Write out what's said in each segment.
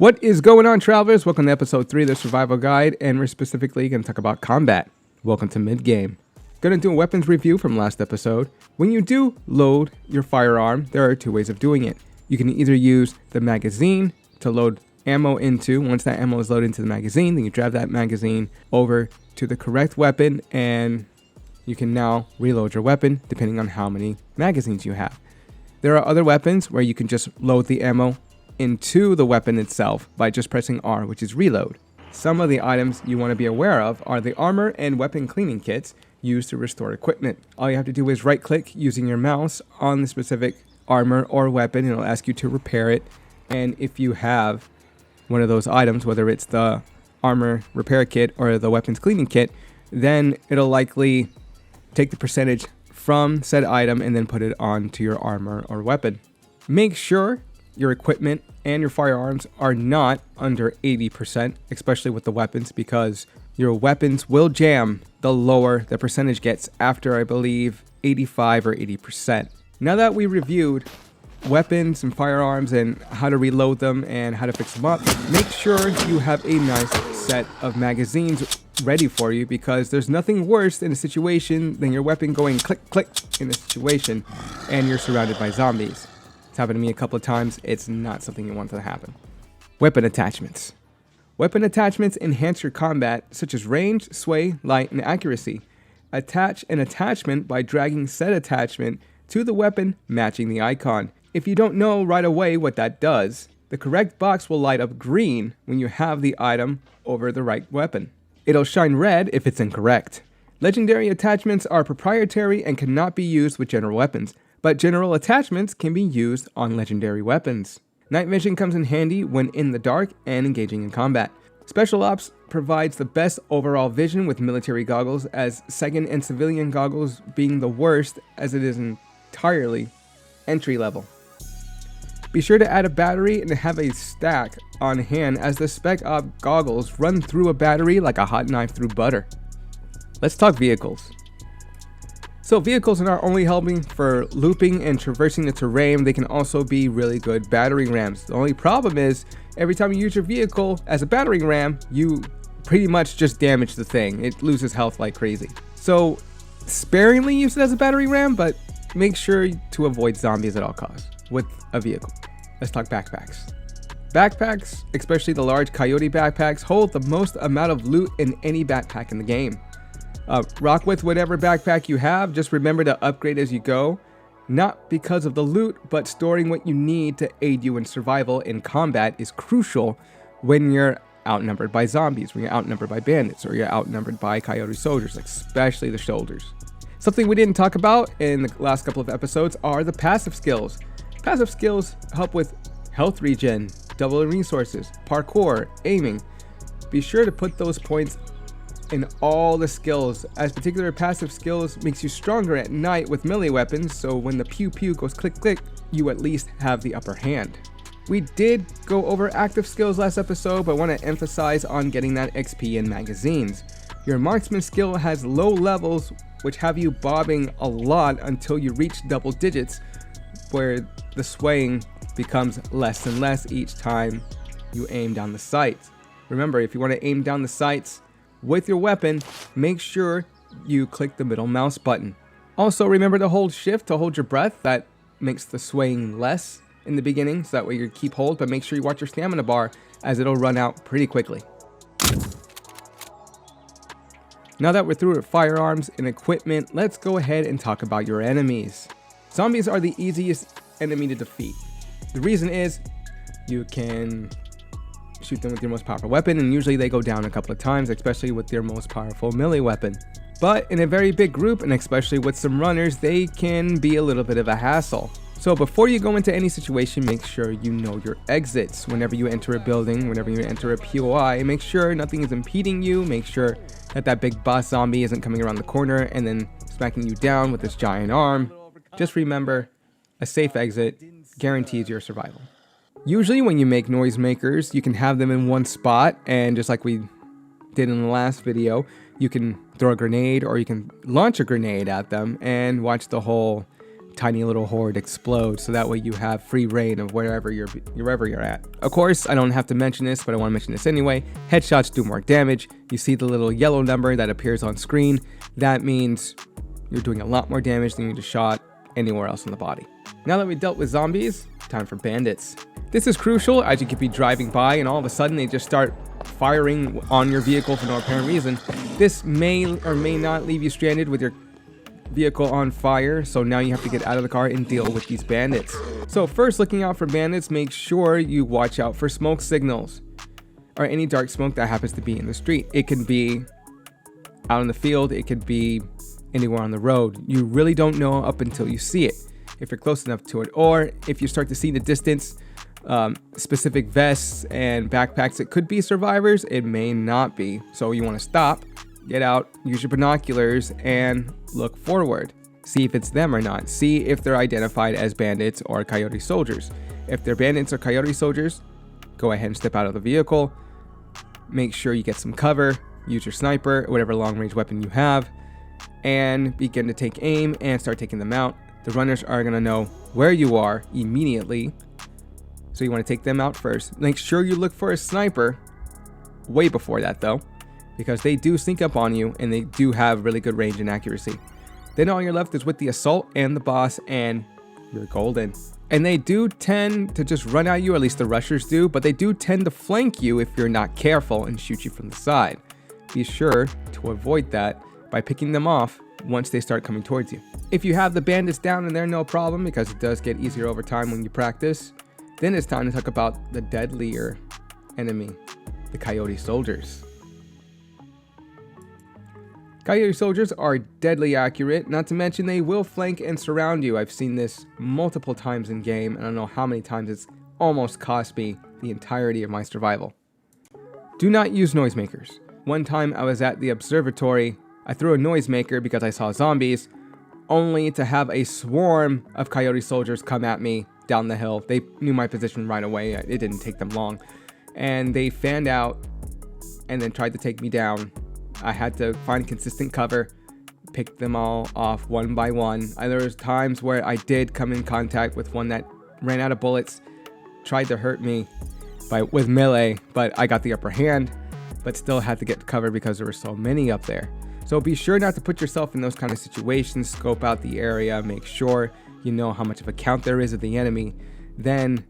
What is going on, travelers? Welcome to episode 3 of the Survival Guide, and we're specifically going to talk about combat. Welcome to mid-game. Going to do a weapons review from last episode. When you do load your firearm, there are two ways of doing it. You can either use the magazine to load ammo into. Once that ammo is loaded into the magazine, then you drive that magazine over to the correct weapon, and you can now reload your weapon depending on how many magazines you have. There are other weapons where you can just load the ammo into the weapon itself by just pressing R, which is reload. Some of the items you want to be aware of are the armor and weapon cleaning kits used to restore equipment. All you have to do is right click using your mouse on the specific armor or weapon, and it'll ask you to repair it. And if you have one of those items, whether it's the armor repair kit or the weapons cleaning kit, then it'll likely take the percentage from said item and then put it onto your armor or weapon. Make sure your equipment and your firearms are not under 80%, especially with the weapons, because your weapons will jam the lower the percentage gets after, I believe, 85 or 80%. Now that we reviewed weapons and firearms and how to reload them and how to fix them up, make sure you have a nice set of magazines ready for you, because there's nothing worse in a situation than your weapon going click click in a situation and you're surrounded by zombies. It's happened to me a couple of times. It's not something you want to happen. Weapon attachments. Weapon attachments enhance your combat, such as range, sway, light, and accuracy. Attach an attachment by dragging said attachment to the weapon, matching the icon. If you don't know right away what that does, the correct box will light up green when you have the item over the right weapon. It'll shine red if it's incorrect. Legendary attachments are proprietary and cannot be used with general weapons, but general attachments can be used on legendary weapons. Night vision comes in handy when in the dark and engaging in combat. Special Ops provides the best overall vision with military goggles, as second and civilian goggles being the worst, as it is entirely entry level. Be sure to add a battery and have a stack on hand, as the Spec Op goggles run through a battery like a hot knife through butter. Let's talk vehicles. So vehicles are not only helping for looping and traversing the terrain, they can also be really good battering rams. The only problem is, every time you use your vehicle as a battering ram, you pretty much just damage the thing. It loses health like crazy. So sparingly use it as a battering ram, but make sure to avoid zombies at all costs with a vehicle. Let's talk backpacks. Backpacks, especially the large coyote backpacks, hold the most amount of loot in any backpack in the game. Rock with whatever backpack you have. Just remember to upgrade as you go, not because of the loot, but storing what you need to aid you in survival in combat is crucial when you're outnumbered by zombies, when you're outnumbered by bandits, or you're outnumbered by coyote soldiers, especially the soldiers. Something we didn't talk about in the last couple of episodes are the passive skills. Passive skills help with health regen, double resources, parkour, aiming. Be sure to put those points in all the skills, as particular passive skills makes you stronger at night with melee weapons, so when the pew pew goes click click, you at least have the upper hand. We did go over active skills last episode, but want to emphasize on getting that XP in magazines. Your marksman skill has low levels, which have you bobbing a lot until you reach double digits, where the swaying becomes less and less each time you aim down the sights. Remember, if you want to aim down the sights with your weapon, make sure you click the middle mouse button. Also, remember to hold shift to hold your breath. That makes the swaying less in the beginning, so that way you keep hold, but make sure you watch your stamina bar, as it'll run out pretty quickly. Now that we're through with firearms and equipment, let's go ahead and talk about your enemies. Zombies are the easiest enemy to defeat. The reason is you can shoot them with your most powerful weapon, and usually they go down a couple of times, especially with their most powerful melee weapon. But in a very big group, and especially with some runners, they can be a little bit of a hassle. So before you go into any situation, make sure you know your exits. Whenever you enter a building, whenever you enter a POI, make sure nothing is impeding you. Make sure that that big boss zombie isn't coming around the corner and then smacking you down with this giant arm. Just remember, a safe exit guarantees your survival. Usually when you make noisemakers, you can have them in one spot, and just like we did in the last video, you can throw a grenade or you can launch a grenade at them and watch the whole tiny little horde explode, so that way you have free reign of wherever you're at. Of course, I don't have to mention this, but I want to mention this anyway. Headshots do more damage. You see the little yellow number that appears on screen. That means you're doing a lot more damage than you just shot anywhere else in the body. Now that we dealt with zombies, time for bandits. This is crucial, as you could be driving by and all of a sudden they just start firing on your vehicle for no apparent reason. This may or may not leave you stranded with your vehicle on fire, so now you have to get out of the car and deal with these bandits. So first, looking out for bandits, make sure you watch out for smoke signals or any dark smoke that happens to be in the street. It can be out in the field, it could be anywhere on the road. You really don't know up until you see it, if you're close enough to it, or if you start to see in the distance specific vests and backpacks. It could be survivors, it may not be. So you want to stop, get out, use your binoculars, and look forward. See if it's them or not. See if they're identified as bandits or coyote soldiers. If they're bandits or coyote soldiers, go ahead and step out of the vehicle. Make sure you get some cover, use your sniper, whatever long-range weapon you have, and begin to take aim and start taking them out. The runners are going to know where you are immediately, so you want to take them out first. Make sure you look for a sniper way before that though, because they do sneak up on you and they do have really good range and accuracy. Then all you're left is with the assault and the boss, and you're golden. And they do tend to just run at you, or at least the rushers do, but they do tend to flank you if you're not careful and shoot you from the side. Be sure to avoid that by picking them off once they start coming towards you. If you have the bandits down, and they're no problem because it does get easier over time when you practice, then it's time to talk about the deadlier enemy, the coyote soldiers. Coyote soldiers are deadly accurate, not to mention they will flank and surround you. I've seen this multiple times in game, and I don't know how many times it's almost cost me the entirety of my survival. Do not use noisemakers. One time I was at the observatory, I threw a noisemaker because I saw zombies, only to have a swarm of coyote soldiers come at me down the hill. They knew my position right away. It didn't take them long. And they fanned out and then tried to take me down. I had to find consistent cover, pick them all off one by one. There was times where I did come in contact with one that ran out of bullets, tried to hurt me with melee, but I got the upper hand, but still had to get cover because there were so many up there. So be sure not to put yourself in those kind of situations. Scope out the area, make sure you know how much of a count there is of the enemy. Then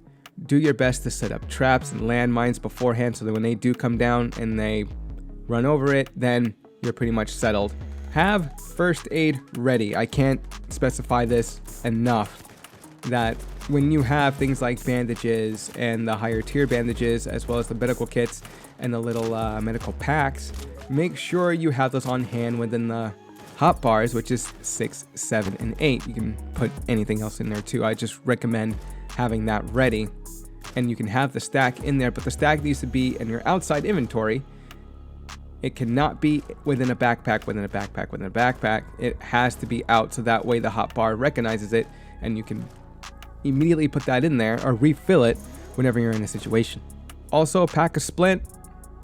do your best to set up traps and landmines beforehand so that when they do come down and they run over it, then you're pretty much settled. Have first aid ready. I can't specify this enough, that when you have things like bandages and the higher tier bandages, as well as the medical kits and the little medical packs, make sure you have those on hand within the hot bars, which is 6, 7, and 8. You can put anything else in there too. I just recommend having that ready, and you can have the stack in there, but the stack needs to be in your outside inventory. It cannot be within a backpack, within a backpack, within a backpack. It has to be out, so that way the hotbar recognizes it and you can immediately put that in there or refill it whenever you're in a situation. Also, pack a splint.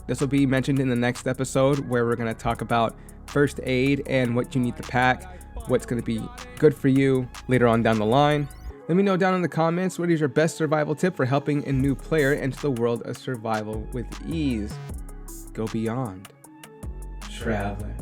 This will be mentioned in the next episode, where we're going to talk about first aid and what you need to pack, what's going to be good for you later on down the line. Let me know down in the comments, what is your best survival tip for helping a new player enter the world of survival with ease. Go beyond, traveler.